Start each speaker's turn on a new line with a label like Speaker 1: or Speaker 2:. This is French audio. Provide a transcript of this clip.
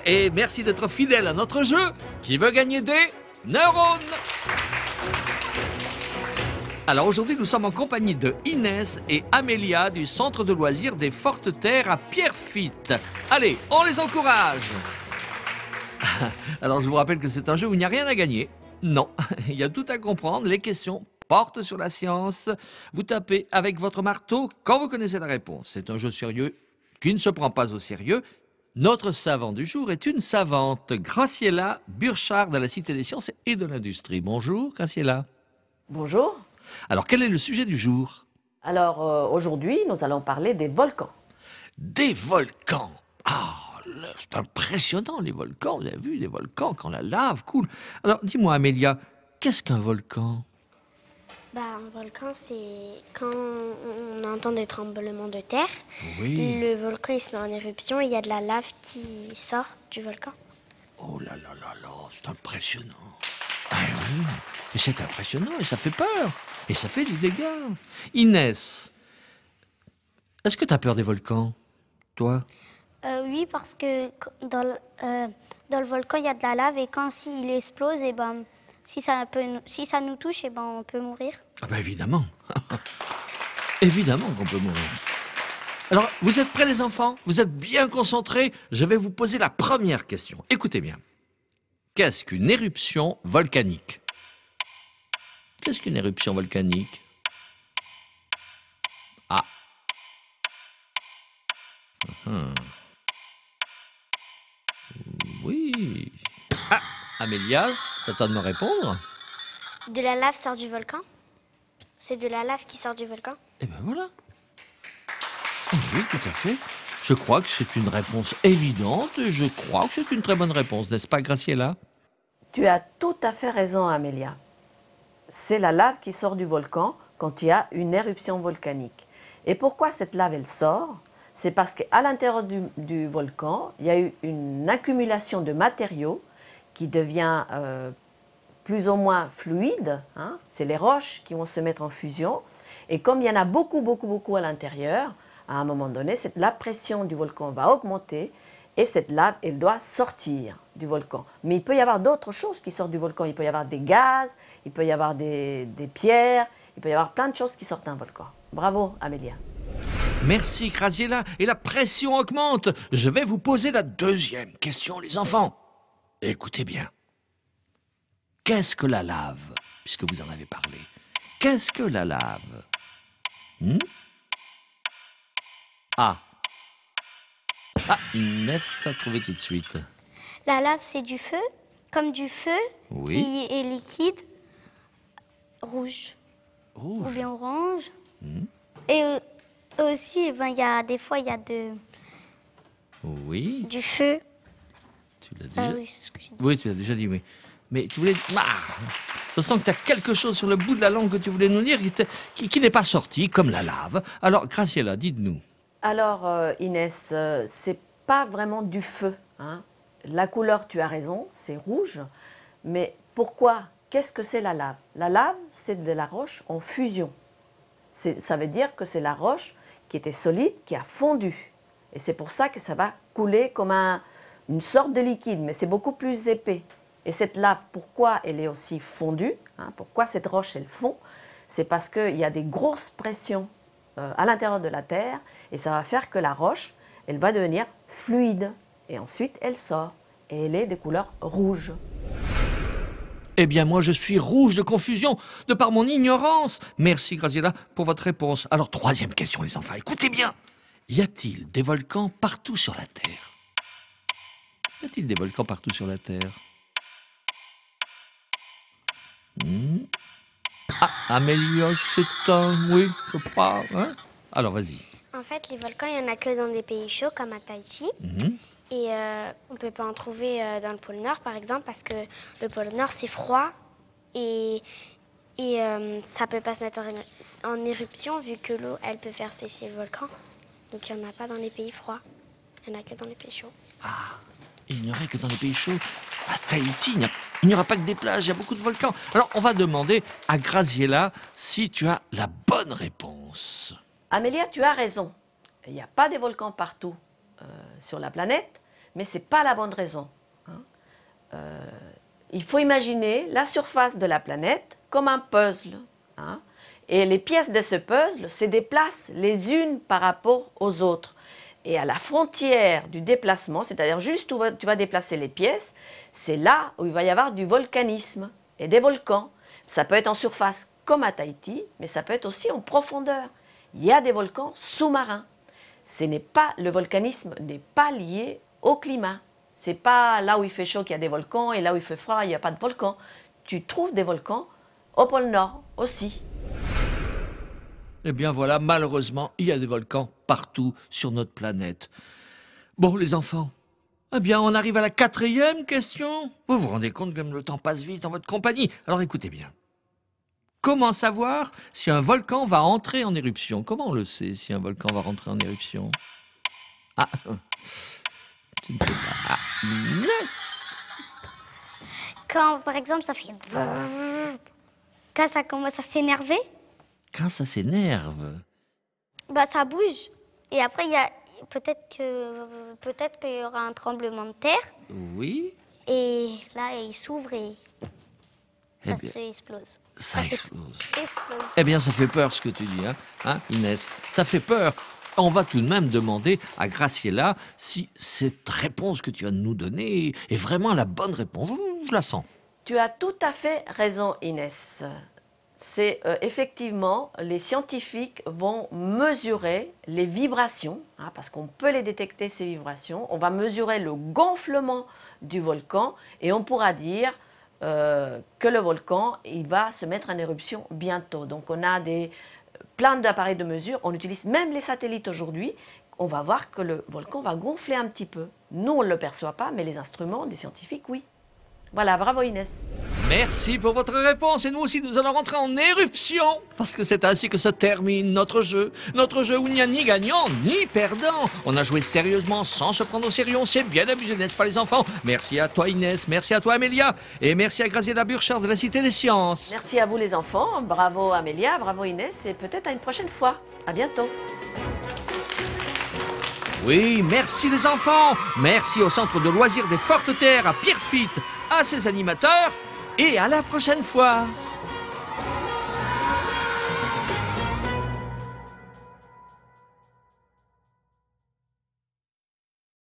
Speaker 1: et merci d'être fidèle à notre jeu qui veut gagner des neurones. Alors aujourd'hui, nous sommes en compagnie de Inès et Amélia du centre de loisirs des Fortes Terres à Pierrefitte. Allez, on les encourage. Alors je vous rappelle que c'est un jeu où il n'y a rien à gagner. Non, il y a tout à comprendre. Les questions portent sur la science. Vous tapez avec votre marteau quand vous connaissez la réponse. C'est un jeu sérieux qui ne se prend pas au sérieux. Notre savant du jour est une savante, Graciela Burchard de la Cité des Sciences et de l'Industrie. Bonjour Graciela.
Speaker 2: Bonjour.
Speaker 1: Alors quel est le sujet du jour?
Speaker 2: Alors aujourd'hui, nous allons parler des volcans.
Speaker 1: Des volcans. Ah, c'est impressionnant les volcans. Vous avez vu les volcans quand la lave coule. Alors dis-moi Amélia, qu'est-ce qu'un volcan?
Speaker 3: Un volcan, c'est quand on entend des tremblements de terre.
Speaker 1: Oui.
Speaker 3: Le volcan, il se met en éruption et il y a de la lave qui sort du volcan.
Speaker 1: Oh là là là là, c'est impressionnant. Ah oui, et c'est impressionnant et ça fait peur. Et ça fait des dégâts. Inès, est-ce que tu as peur des volcans, toi?
Speaker 4: Oui, parce que dans le volcan, il y a de la lave et quand il explose, et si ça nous touche, on peut mourir.
Speaker 1: Ah ben évidemment. Évidemment qu'on peut mourir. Alors, vous êtes prêts les enfants? Vous êtes bien concentrés? Je vais vous poser la première question. Écoutez bien. Qu'est-ce qu'une éruption volcanique? Qu'est-ce qu'une éruption volcanique? Ah. Oui. Ah, Amélia, c'est à toi de me répondre.
Speaker 3: De la lave sort du volcan. C'est de la lave qui sort du volcan.
Speaker 1: Eh ben voilà. Oui, tout à fait. Je crois que c'est une réponse évidente et je crois que c'est une très bonne réponse, n'est-ce pas, Graciela?
Speaker 2: Tu as tout à fait raison, Amélia. C'est la lave qui sort du volcan quand il y a une éruption volcanique. Et pourquoi cette lave, elle sort? C'est parce qu'à l'intérieur du volcan, il y a eu une accumulation de matériaux qui devient plus ou moins fluide. Hein? C'est les roches qui vont se mettre en fusion. Et comme il y en a beaucoup, beaucoup, beaucoup à l'intérieur, à un moment donné, la pression du volcan va augmenter et cette lave, elle doit sortir du volcan. Mais il peut y avoir d'autres choses qui sortent du volcan. Il peut y avoir des gaz, il peut y avoir des pierres, il peut y avoir plein de choses qui sortent d'un volcan. Bravo, Amélia.
Speaker 1: Merci, Graciela. Et la pression augmente. Je vais vous poser la deuxième question, les enfants. Écoutez bien. Qu'est-ce que la lave? Puisque vous en avez parlé. Qu'est-ce que la lave? Ah. Ah, Inès a trouvé tout de suite.
Speaker 4: La lave, c'est du feu, comme du feu
Speaker 1: Oui.
Speaker 4: qui est liquide, rouge ou
Speaker 1: Rouge.
Speaker 4: bien orange. Et aussi, des fois, il y a
Speaker 1: Oui.
Speaker 4: du feu.
Speaker 1: Tu l'as déjà
Speaker 4: Oui, c'est ce que j'ai dit.
Speaker 1: Oui, tu l'as déjà dit, oui. Mais tu voulais... Ah, je sens que tu as quelque chose sur le bout de la langue que tu voulais nous dire qui n'est pas sorti, comme la lave. Alors, Graciela, dites-nous.
Speaker 2: Alors, Inès, c'est pas vraiment du feu. Hein. La couleur, tu as raison, c'est rouge. Mais pourquoi? Qu'est-ce que c'est la lave? La lave, c'est de la roche en fusion. Ça veut dire que c'est la roche qui était solide, qui a fondu. Et c'est pour ça que ça va couler comme une sorte de liquide, mais c'est beaucoup plus épais. Et cette lave, pourquoi elle est aussi fondue, hein, pourquoi cette roche, elle fond? C'est parce qu'il y a des grosses pressions à l'intérieur de la Terre, et ça va faire que la roche, elle va devenir fluide. Et ensuite, elle sort, et elle est de couleur rouge.
Speaker 1: Eh bien, moi, je suis rouge de confusion, de par mon ignorance. Merci, Graciela, pour votre réponse. Alors, troisième question, les enfants, écoutez bien. Y a-t-il des volcans partout sur la Terre? Y a-t-il des volcans partout sur la Terre? Ah, Amélia, c'est un... Oui, je crois. Hein? Alors, vas-y.
Speaker 3: En fait, les volcans, il n'y en a que dans des pays chauds, comme à Tahiti. Et on ne peut pas en trouver dans le pôle Nord, par exemple, parce que le pôle Nord, c'est froid. Et ça ne peut pas se mettre en éruption, vu que l'eau, elle peut faire sécher le volcan. Donc, il n'y en a pas dans les pays froids. Il n'y en a que dans les pays chauds.
Speaker 1: Ah, il n'y aurait que dans les pays chauds. À Tahiti, il n'y aura pas que des plages, il y a beaucoup de volcans. Alors, on va demander à Graciela si tu as la bonne réponse.
Speaker 2: Amélia, tu as raison. Il n'y a pas des volcans partout sur la planète, mais ce n'est pas la bonne raison. Il faut imaginer la surface de la planète comme un puzzle. Et les pièces de ce puzzle se déplacent les unes par rapport aux autres. Et à la frontière du déplacement, c'est-à-dire juste où tu vas déplacer les pièces, c'est là où il va y avoir du volcanisme et des volcans. Ça peut être en surface comme à Tahiti, mais ça peut être aussi en profondeur. Il y a des volcans sous-marins. Le volcanisme n'est pas lié au climat. Ce n'est pas là où il fait chaud qu'il y a des volcans et là où il fait froid, il n'y a pas de volcans. Tu trouves des volcans au pôle Nord aussi.
Speaker 1: Eh bien voilà, malheureusement, il y a des volcans partout sur notre planète. Bon, les enfants, eh bien, on arrive à la 4e question. Vous vous rendez compte que le temps passe vite en votre compagnie. Alors écoutez bien. Comment savoir si un volcan va entrer en éruption? Comment on le sait si un volcan va rentrer en éruption? Ah, tu ne sais pas. Ah, Inès.
Speaker 4: Quand, par exemple, ça fait... Quand ça commence à s'énerver,
Speaker 1: Quand ça s'énerve.
Speaker 4: bah, ça bouge. Et après, il y a... peut-être qu'il y aura un tremblement de terre.
Speaker 1: Oui.
Speaker 4: Et là, il s'ouvre et
Speaker 1: Eh
Speaker 4: ça
Speaker 1: bien,
Speaker 4: se explose.
Speaker 1: ça explose.
Speaker 4: Explose.
Speaker 1: Eh bien, ça fait peur ce que tu dis, hein, Inès? Ça fait peur. On va tout de même demander à Graciela si cette réponse que tu vas nous donner est vraiment la bonne réponse. Je la sens.
Speaker 2: Tu as tout à fait raison, Inès. C'est effectivement, les scientifiques vont mesurer les vibrations, parce qu'on peut les détecter, ces vibrations. On va mesurer le gonflement du volcan et on pourra dire que le volcan il va se mettre en éruption bientôt. Donc on a plein d'appareils de mesure, on utilise même les satellites aujourd'hui. On va voir que le volcan va gonfler un petit peu. Nous, on ne le perçoit pas, mais les instruments des scientifiques, oui. Voilà, bravo Inès.
Speaker 1: Merci pour votre réponse et nous aussi nous allons rentrer en éruption parce que c'est ainsi que se termine notre jeu où il n'y a ni gagnant ni perdant. On a joué sérieusement sans se prendre au sérieux, on s'est bien amusé, n'est-ce pas les enfants? Merci à toi Inès, merci à toi Amélia et merci à Graciela Burchard de la Cité des Sciences.
Speaker 2: Merci à vous les enfants, bravo Amélia, bravo Inès et peut-être à une prochaine fois. À bientôt.
Speaker 1: Oui, merci les enfants, merci au Centre de loisirs des Fortes Terres à Pierrefitte, à ses animateurs et à la prochaine fois.